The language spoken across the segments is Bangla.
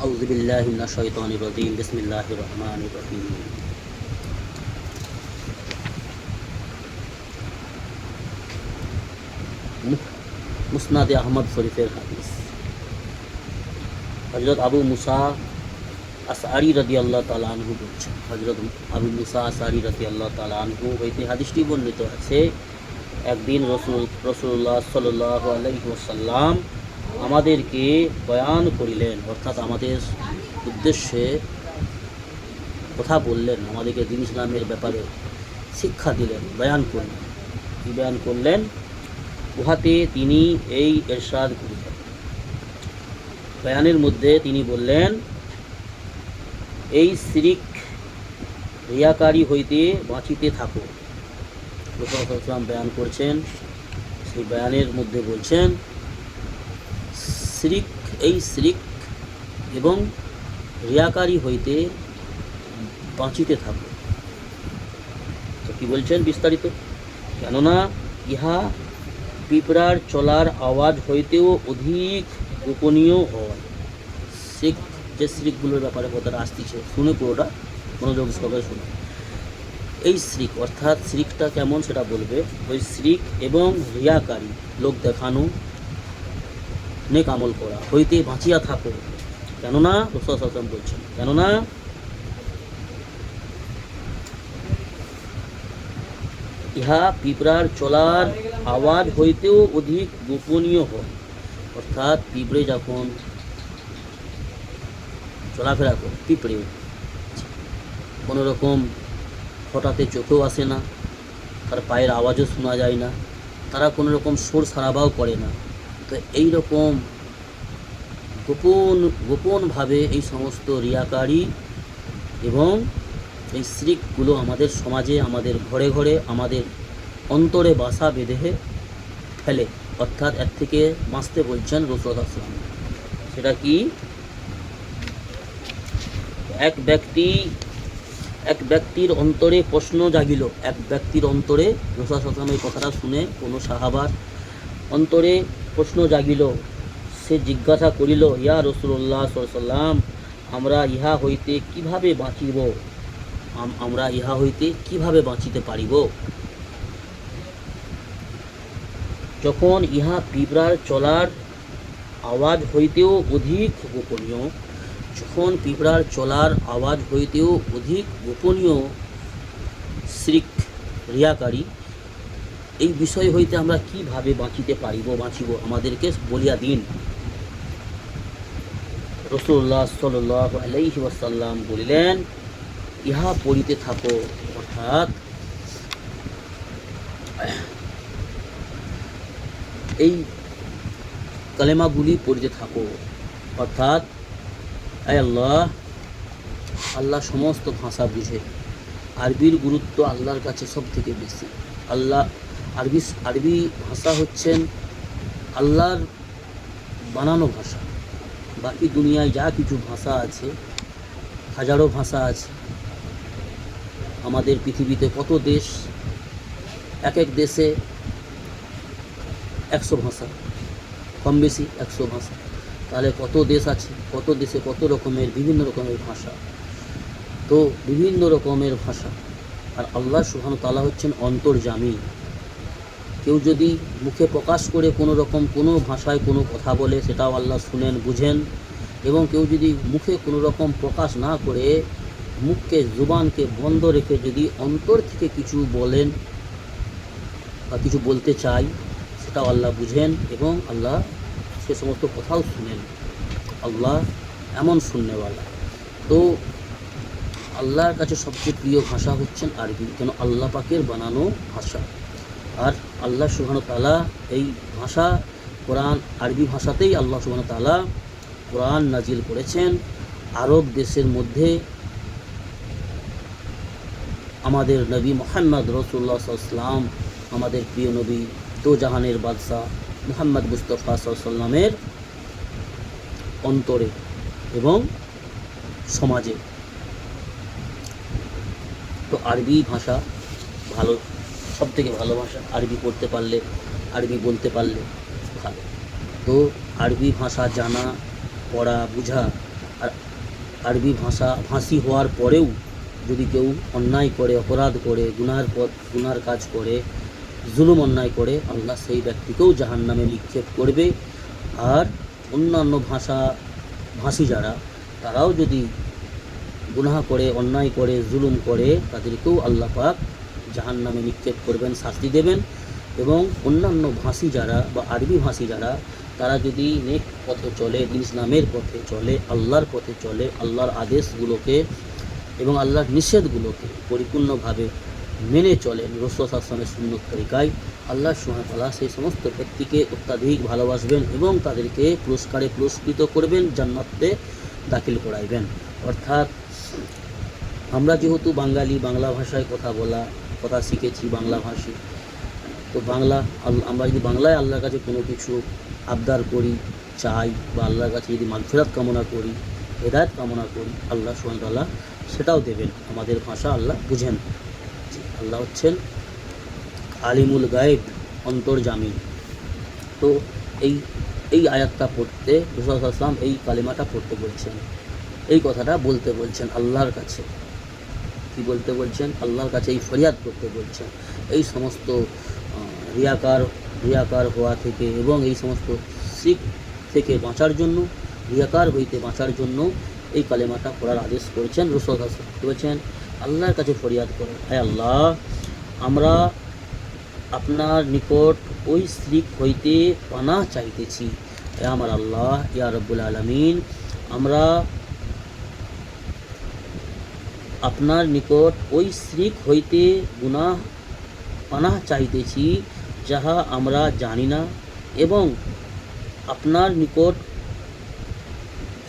আউযু বিল্লাহি মিনাশ শাইতানির রাজিম বিসমিল্লাহির রহমানির রহিম। মুসনাদে আহমদ শরীফের হাদিস। হযরত আবু মুসা আশআরী রাদিয়াল্লাহু তাআলা আনহু বলছেন, হযরত আবু মুসা আশআরী রাদিয়াল্লাহু তাআলা আনহু হইতে হাদিসটি বর্ণিত আছে, একদিন রাসূলুল্লাহ সাল্লাল্লাহু আলাইহি ওয়াসাল্লাম আমাদেরকে বয়ান করিলেন, অর্থাৎ আমাদের উদ্দেশ্যে কথা বললেন, আমাদেরকে দ্বীন ইসলামের ব্যাপারে শিক্ষা দিলেন, বয়ান করলেন। কি বয়ান করলেন? উহাতে তিনি এই ইরশাদ করিলেন, বয়ানের মধ্যে তিনি বললেন, এই শিরক রিয়াকারী হইতে বাঁচিতে থাকো। রাসূলুল্লাহ সাল্লাল্লাহু আলাইহি ওয়াসাল্লাম বয়ান করছেন, সেই বয়ানের মধ্যে বলছেন শিরক এবং রিয়াকারী হইতে বাঁচিতে থাকো। তো কি বলছেন বিস্তারিত? কেননা ইহা পিঁপড়ার চলার আওয়াজ হইতেও অধিক গোপনীয় হয়। যে শিরকগুলোর ব্যাপারে কথাটা আসতেছে, শুনে পুরোটা মনোযোগ সহকারে শুনে। এই শিরক অর্থাৎ শিরকটা কেমন সেটা বলবে। ওই শিরক এবং রিয়াকারী, লোক দেখানো, নেক আমল করা হইতে বাঁচিয়া থাকো। কেননা রাসূলুল্লাহ সাল্লাল্লাহু আলাইহি ওয়াসাল্লাম বলছেন, কেননা ইহা পিঁপড়ার চলার আওয়াজ হইতেও অধিক গোপনীয় হয়। অর্থাৎ পিঁপড়ে যখন চলাফেরা করে, পিঁপড়ে কোনো রকম হঠাৎ চোখেও আসে না, তার পায়ের আওয়াজও শোনা যায় না, তারা কোনো রকম সোর সারাবাও করে না। তো এই রকম গোপনভাবে এই সমস্ত রিয়াকারী এবং এই শিরকগুলো আমাদের সমাজে, আমাদের ঘরে ঘরে, আমাদের অন্তরে বাসা বেঁধে ফেলে। অর্থাৎ এর থেকে বাঁচতে বলছেন রাসূলুল্লাহ সাল্লাল্লাহু আলাইহি ওয়াসাল্লাম। সেটা কি? এক ব্যক্তির অন্তরে প্রশ্ন জাগিল। এক ব্যক্তির অন্তরে, রাসূলুল্লাহ সাল্লাল্লাহু আলাইহি ওয়াসাল্লামের কথাটা শুনে কোনো সাহাবার অন্তরে প্রশ্ন জাগিল। সে জিজ্ঞাসা করিল, ইয়া রাসূলুল্লাহ সাল্লাল্লাহু আলাইহি ওয়াসাল্লাম, আমরা ইহা হইতে কিভাবে বাঁচিব? আমরা ইহা হইতে কিভাবে বাঁচিতে পারিব? যখন ইহা পিঁপড়ার চলার আওয়াজ হইতেও অধিক গোপনীয়, যখন পিঁপড়ার চলার আওয়াজ হইতেও অধিক গোপনীয় শিরক রিয়াকারী, এই বিষয় হইতে আমরা কিভাবে বাঁচিব আমাদেরকে বলিয়া দিন। রাসূলুল্লাহ সাল্লাল্লাহু আলাইহি ওয়াসাল্লাম বলিলেন, ইহা পড়িতে থাকো, অর্থাৎ এই কালেমাগুলি পড়িতে থাকো। অর্থাৎ আল্লাহ সমস্ত ভাষা বুঝে। আরবির গুরুত্ব আল্লাহর কাছে সব থেকে বেশি। আরবি ভাষা হচ্ছেন আল্লাহর বানানো ভাষা। বাকি দুনিয়ায় যা কিছু ভাষা আছে, হাজারো ভাষা আছে। আমাদের পৃথিবীতে কত দেশ, এক এক দেশে 100 ভাষা, কম বেশি 100 ভাষা। তাহলে কত দেশ আছে, কত দেশে কত রকমের, বিভিন্ন রকমের ভাষা। তো বিভিন্ন রকমের ভাষা। আর আল্লাহ সুবহানাহু ওয়া তাআলা হচ্ছেন অন্তর্যামী। কেউ যদি মুখে প্রকাশ করে কোনো ভাষায় কোনো কথা বলে, সেটাও আল্লাহ শুনেন, বুঝেন। এবং কেউ যদি মুখে কোনো রকম প্রকাশ না করে, মুখকে, জুবানকে বন্ধ রেখে যদি অন্তর থেকে কিছু বলেন বা কিছু বলতে চাই, সেটাও আল্লাহ বুঝেন এবং আল্লাহ সে সমস্ত কথাও শুনেন। আল্লাহ এমন শুননেওয়ালা। তো আল্লাহর কাছে সবচেয়ে প্রিয় ভাষা হচ্ছেন আরবি, কেন আল্লাহ পাকের বানানো ভাষা। আর আল্লাহ সুবহানাহু ওয়া তাআলা এই ভাষা, কোরআন, আরবি ভাষাতেই আল্লাহ সুবহানাহু ওয়া তাআলা কোরআন নাজিল করেছেন। আরব দেশের মধ্যে আমাদের নবী মুহাম্মদ রাসূলুল্লাহ সাল্লাল্লাহু আলাইহি ওয়াসাল্লাম, আমাদের প্রিয় নবী, দো জাহানের বাদশা মুহাম্মদ মুস্তাফা সাল্লাল্লাহু আলাইহি ওয়াসাল্লামের অন্তরে এবং সমাজে। তো আরবি ভাষা ভালো, সব থেকে ভালো ভাষা। আরবি পড়তে পারলে, আরবি বলতে পারলে ভালো। তো আরবি ভাষা জানা, পড়া, বোঝা আর আরবি ভাষী হওয়ার পরেও যদি কেউ অন্যায় করে, অপরাধ করে, গুনার কাজ করে, জুলুম অন্যায় করে, আল্লাহ সেই ব্যক্তিকেও জাহান্নামে নিক্ষেপ করবে। আর অন্যান্য ভাষী যারা, তারাও যদি গুনাহ করে, অন্যায় করে, জুলুম করে, তাদেরকেও আল্লাহ পাক জাহান্নামে নিক্ষেপ করবেন, শাস্তি দেবেন। এবং অন্যান্য ভাষী যারা বা আরবি ভাষী যারা, তারা যদি নেক পথে চলে, দিন ইসলামের পথে চলে, আল্লাহর পথে চলে, আল্লাহর আদেশগুলোকে এবং আল্লাহর নিষেধগুলোকে পরিপূর্ণভাবে মেনে চলেন রাসূল সাল্লাল্লাহু আলাইহি ওয়াসাল্লামের সুন্নত তরিকায়, আল্লাহ সুবহানাহু ওয়া তাআলা সেই সমস্ত ব্যক্তিকে অত্যাধিক ভালোবাসবেন এবং তাদেরকে পুরস্কারে পুরস্কৃত করবেন, জান্নাতে দাখিল করাইবেন। অর্থাৎ আমরা যেহেতু বাঙালি, বাংলা ভাষায় কথা শিখেছি, বাংলা ভাষী, তো আমরা যদি বাংলায় আল্লাহর কাছে কোনো কিছু আবদার করি, চাই, বা আল্লাহর কাছে যদি মাগফিরাত কামনা করি, হেদায়েত কামনা করি, আল্লাহ সুবহানাহু ওয়া তাআলা সেটাও দেবেন। আমাদের ভাষা আল্লাহ বুঝেন। আল্লাহ হচ্ছেন আলিমুল গায়েব, অন্তর্জামী। তো এই আয়াতটা পড়তে রাসূল সাল্লাল্লাহু আলাইহি ওয়াসাল্লাম এই কালিমাটা পড়তে বলছেন, এই কথাটা বলতে বলছেন আল্লাহর কাছে। কি বলতে বলছেন? আল্লাহর কাছে এই ফরিয়াদ করতে বলছেন। এই সমস্ত রিয়াকার হওয়া থেকে এবং এই সমস্ত শিরক থেকে বাঁচার জন্য, রিয়াকার হইতে বাঁচার জন্য এই কালেমাটা পড়ার আদেশ করেছেন রাসূল সাল্লাল্লাহু আলাইহি ওয়াসাল্লাম। বলেছেন আল্লাহর কাছে ফরিয়াদ করো, হে আল্লাহ, আমরা আপনার নিকট ওই শিরক হইতে পানাহ চাইতেছি। হে আমার আল্লাহ, ইয়া রব্বুল আলামিন, আমরা আপনার নিকট ওই শিরক হইতে পানাহ চাইতেছি যাহা আমরা জানি না, এবং আপনার নিকট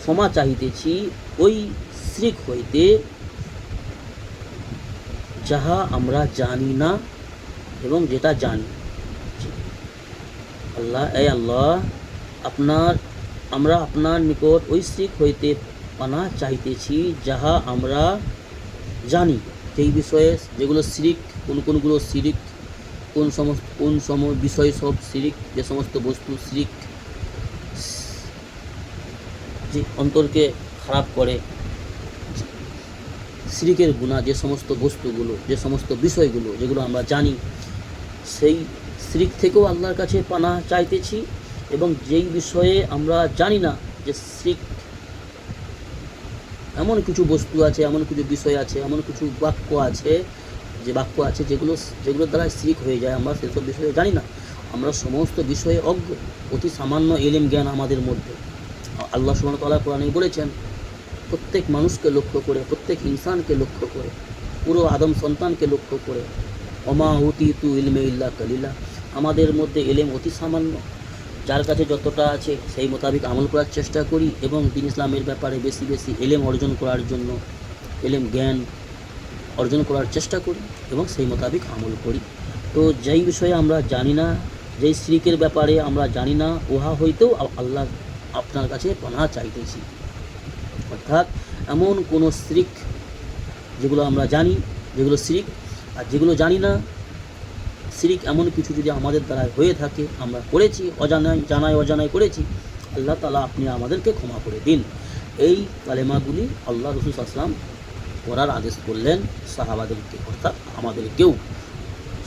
ক্ষমা চাইতেছি ওই শিরক হইতে যাহা আমরা জানি না এবং যেটা জানি। আল্লাহ, আমরা আপনার নিকট ওই শিরক হইতে পানাহ চাইতেছি যাহা আমরা জানি। সেই বিষয়ে যেগুলো শিরক, কোনগুলো শিরক, কোন বিষয় সব শিরক, যে সমস্ত বস্তু শিরক যে অন্তরকে খারাপ করে, শিরকের গুনাহ যে সমস্ত বস্তুগুলো, যে সমস্ত বিষয়গুলো যেগুলো আমরা জানি, সেই শিরক থেকেও আল্লাহর কাছে পানাহ চাইতেছি। এবং যেই বিষয়ে আমরা জানি না, যে শিরক এমন কিছু বস্তু আছে, এমন কিছু বিষয় আছে, এমন কিছু বাক্য আছে যেগুলোর দ্বারা শিরক হয়ে যায়, আমরা সেসব বিষয়ে জানি না, আমরা সমস্ত বিষয়ে অজ্ঞ, অতি সামান্য ইলম জ্ঞান আমাদের মধ্যে। আল্লাহ সুবহানাহু ওয়া তাআলা কোরআনে বলেছেন, প্রত্যেক মানুষকে লক্ষ্য করে, প্রত্যেক ইনসানকে লক্ষ্য করে, পুরো আদম সন্তানকে লক্ষ্য করে, ওমা উতীতু ইলমে ইল্লা কালিলা, আমাদের মধ্যে ইলম অতি সামান্য, যার কাছে যতটা আছে সেই মোতাবেক আমল করার চেষ্টা করি এবং দ্বীন ইসলামের ব্যাপারে বেশি বেশি ইলম অর্জন করার জন্য, ইলম জ্ঞান অর্জন করার চেষ্টা করি এবং সেই মোতাবেক আমল করি। তো যেই বিষয়ে আমরা জানি না, যেই শিরকের ব্যাপারে আমরা জানি না, উহা হইতেও আল্লাহ আপনার কাছে পানাহ চাইতেছি। অর্থাৎ এমন কোনো শিরক যেগুলো আমরা জানি, যেগুলো শিরক, আর যেগুলো জানি না, শিরক এমন কিছু যদি আমাদের দ্বারা হয়ে থাকে, আমরা করেছি, অজানায় করেছি, আল্লাহ তাআলা আপনি আমাদেরকে ক্ষমা করে দিন। এই কালেমাগুলি আল্লাহ রাসূল সাল্লাল্লাহু আলাইহি ওয়াসাল্লাম পড়ার আদেশ করলেন সাহাবাদেরকে, অর্থাৎ আমাদেরকেও।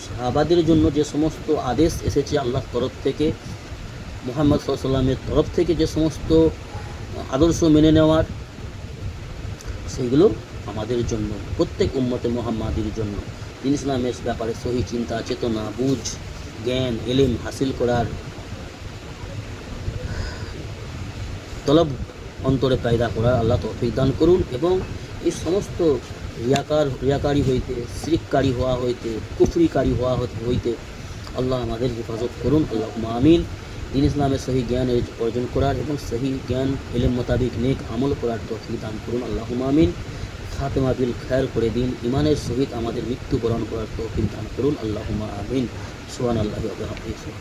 সাহাবাদের জন্য যে সমস্ত আদেশ এসেছে আল্লাহর তরফ থেকে, মুহাম্মদ সাল্লাল্লাহু আলাইহি ওয়াসাল্লামের তরফ থেকে যে সমস্ত আদর্শ মেনে নেওয়ার, সেইগুলো আমাদের জন্য, প্রত্যেক উম্মতে মুহাম্মাদির জন্য দ্বীন ইসলামের ব্যাপারে সহি চিন্তা, চেতনা, বুঝ, জ্ঞান, ইলম হাসিল করার তলব অন্তরে পয়দা করার আল্লাহ তৌফিক দান করুন। এবং এই সমস্ত রিয়াকারী হইতে, শিরককারী হওয়া হইতে, কুফরিকারী হওয়া হইতে আল্লাহ আমাদের হেফাজত করুন। আল্লাহুম্মা আমিন। দ্বীন ইসলামের সহি জ্ঞান অর্জন করার এবং সহি জ্ঞান ইলম মোতাবিক নেক আমল করার তৌফিক দান করুন। আল্লাহুম্মা আমিন। খাতেমা বিল খায়র করে দিন, ইমানের সহিত আমাদের মৃত্যুবরণ করার তৌফিক দান করুন। আল্লাহুম্মা আমিন। সুবহানাল্লাহি ওয়া বিহামদিহি।